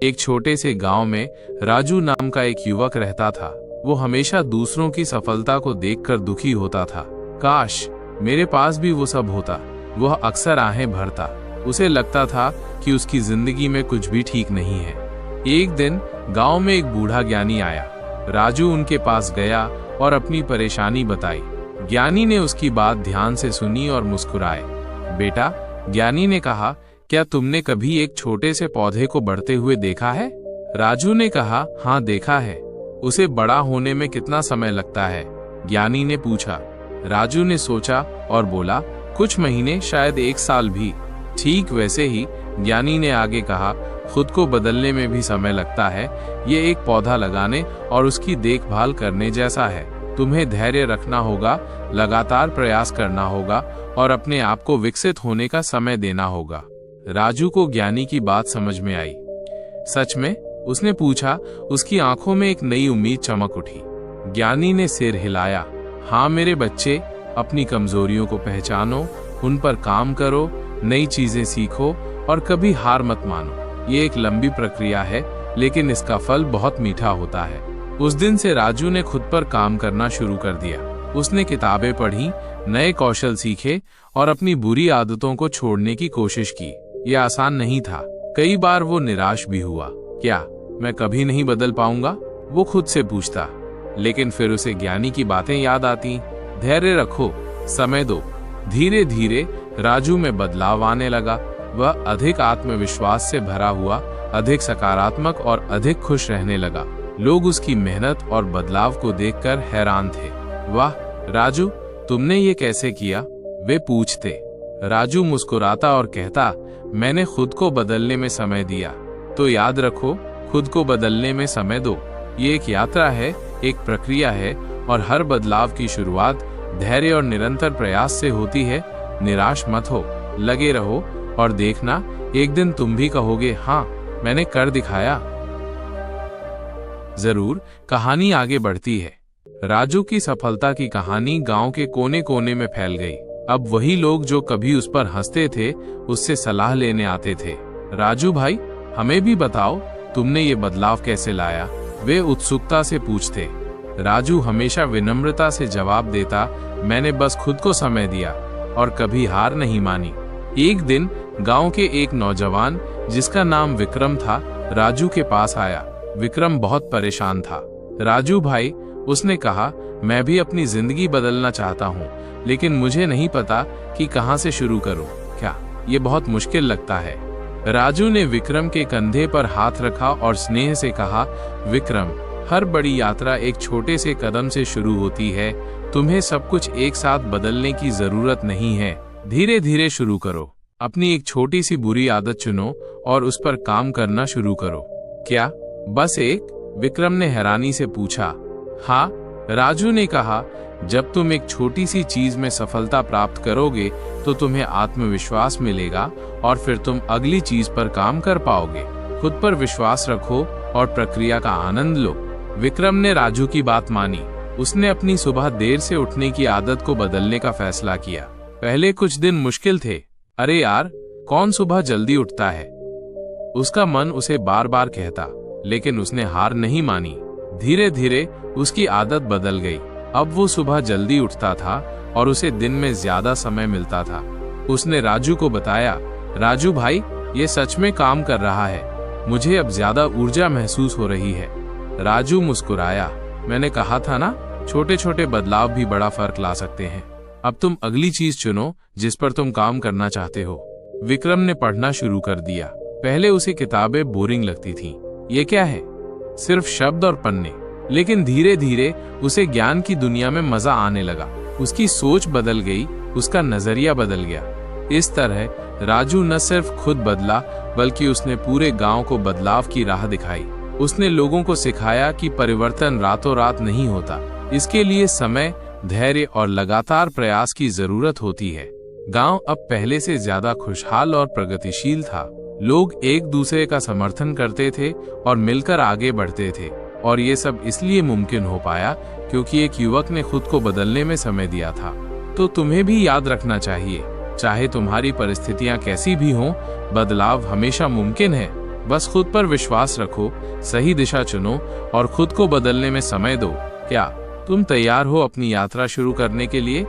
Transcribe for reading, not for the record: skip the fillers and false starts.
एक छोटे से गांव में राजू नाम का एक युवक रहता था। वो हमेशा दूसरों की सफलता को देखकर दुखी होता था। काश मेरे पास भी वो सब होता। वह अक्सर आहें भरता। उसे लगता था कि उसकी जिंदगी में कुछ भी ठीक नहीं है। एक दिन गांव में एक बूढ़ा ज्ञानी आया। राजू उनके पास गया और अपनी परेशानी बताई। ज्ञानी ने उसकी बात ध्यान से सुनी और मुस्कुराए। बेटा, ज्ञानी ने कहा, क्या तुमने कभी एक छोटे से पौधे को बढ़ते हुए देखा है? राजू ने कहा, हाँ देखा है। उसे बड़ा होने में कितना समय लगता है? ज्ञानी ने पूछा। राजू ने सोचा और बोला, कुछ महीने, शायद 1 साल भी। ठीक वैसे ही ज्ञानी ने आगे कहा, खुद को बदलने में भी समय लगता है। ये एक पौधा लगाने और उसकी देखभाल करने जैसा है। तुम्हें धैर्य रखना होगा, लगातार प्रयास करना होगा और अपने आप को विकसित होने का समय देना होगा। राजू को ज्ञानी की बात समझ में आई। सच में? उसने पूछा। उसकी आंखों में एक नई उम्मीद चमक उठी। ज्ञानी ने सिर हिलाया। हाँ मेरे बच्चे, अपनी कमजोरियों को पहचानो, उन पर काम करो, नई चीजें सीखो और कभी हार मत मानो। ये एक लंबी प्रक्रिया है, लेकिन इसका फल बहुत मीठा होता है। उस दिन से राजू ने खुद पर काम करना शुरू कर दिया। उसने किताबें पढ़ी, नए कौशल सीखे और अपनी बुरी आदतों को छोड़ने की कोशिश की। यह आसान नहीं था। कई बार वो निराश भी हुआ। क्या मैं कभी नहीं बदल पाऊंगा? वो खुद से पूछता। लेकिन फिर उसे ज्ञानी की बातें याद आती। धैर्य रखो, समय दो। धीरे धीरे राजू में बदलाव आने लगा। वह अधिक आत्मविश्वास से भरा हुआ, अधिक सकारात्मक और अधिक खुश रहने लगा। लोग उसकी मेहनत और बदलाव को देखकर हैरान थे। वाह राजू, तुमने ये कैसे किया? वे पूछते। राजू मुस्कुराता और कहता, मैंने खुद को बदलने में समय दिया। तो याद रखो, खुद को बदलने में समय दो। ये एक यात्रा है, एक प्रक्रिया है और हर बदलाव की शुरुआत धैर्य और निरंतर प्रयास से होती है। निराश मत हो, लगे रहो और देखना, एक दिन तुम भी कहोगे, हाँ मैंने कर दिखाया। जरूर, कहानी आगे बढ़ती है। राजू की सफलता की कहानी गांव के कोने कोने में फैल गई। अब वही लोग जो कभी उस पर हंसते थे, उससे सलाह लेने आते थे। राजू भाई, हमें भी बताओ, तुमने ये बदलाव कैसे लाया? वे उत्सुकता से पूछते। राजू हमेशा विनम्रता से जवाब देता, मैंने बस खुद को समय दिया और कभी हार नहीं मानी। एक दिन गांव के एक नौजवान, जिसका नाम विक्रम था, राजू के पास आया। विक्रम बहुत परेशान था। राजू भाई, उसने कहा, मैं भी अपनी जिंदगी बदलना चाहता हूँ, लेकिन मुझे नहीं पता कि कहाँ से शुरू करूँ। क्या ये बहुत मुश्किल लगता है? राजू ने विक्रम के कंधे पर हाथ रखा और स्नेह से कहा, विक्रम, हर बड़ी यात्रा एक छोटे से कदम से शुरू होती है। तुम्हें सब कुछ एक साथ बदलने की जरूरत नहीं है। धीरे धीरे शुरू करो। अपनी एक छोटी सी बुरी आदत चुनो और उस पर काम करना शुरू करो। क्या बस एक? विक्रम ने हैरानी से पूछा। हाँ, राजू ने कहा, जब तुम एक छोटी सी चीज में सफलता प्राप्त करोगे तो तुम्हें आत्मविश्वास मिलेगा और फिर तुम अगली चीज पर काम कर पाओगे। खुद पर विश्वास रखो और प्रक्रिया का आनंद लो। विक्रम ने राजू की बात मानी। उसने अपनी सुबह देर से उठने की आदत को बदलने का फैसला किया। पहले कुछ दिन मुश्किल थे। अरे यार, कौन सुबह जल्दी उठता है? उसका मन उसे बार बार कहता, लेकिन उसने हार नहीं मानी। धीरे धीरे उसकी आदत बदल गई। अब वो सुबह जल्दी उठता था और उसे दिन में ज्यादा समय मिलता था। उसने राजू को बताया, राजू भाई, ये सच में काम कर रहा है। मुझे अब ज्यादा ऊर्जा महसूस हो रही है। राजू मुस्कुराया। मैंने कहा था ना, छोटे छोटे बदलाव भी बड़ा फर्क ला सकते हैं। अब तुम अगली चीज चुनो जिस पर तुम काम करना चाहते हो। विक्रम ने पढ़ना शुरू कर दिया। पहले उसे किताबें बोरिंग लगती थीं। ये क्या है, सिर्फ शब्द और पन्ने। लेकिन धीरे धीरे उसे ज्ञान की दुनिया में मजा आने लगा। उसकी सोच बदल गई, उसका नजरिया बदल गया। इस तरह राजू न सिर्फ खुद बदला, बल्कि उसने पूरे गांव को बदलाव की राह दिखाई। उसने लोगों को सिखाया कि परिवर्तन रातों रात नहीं होता। इसके लिए समय, धैर्य और लगातार प्रयास की जरूरत होती है। गांव अब पहले से ज्यादा खुशहाल और प्रगतिशील था। लोग एक दूसरे का समर्थन करते थे और मिलकर आगे बढ़ते थे। और ये सब इसलिए मुमकिन हो पाया क्योंकि एक युवक ने खुद को बदलने में समय दिया था। तो तुम्हें भी याद रखना चाहिए, चाहे तुम्हारी परिस्थितियां कैसी भी हों, बदलाव हमेशा मुमकिन है। बस खुद पर विश्वास रखो, सही दिशा चुनो और खुद को बदलने में समय दो। क्या तुम तैयार हो अपनी यात्रा शुरू करने के लिए?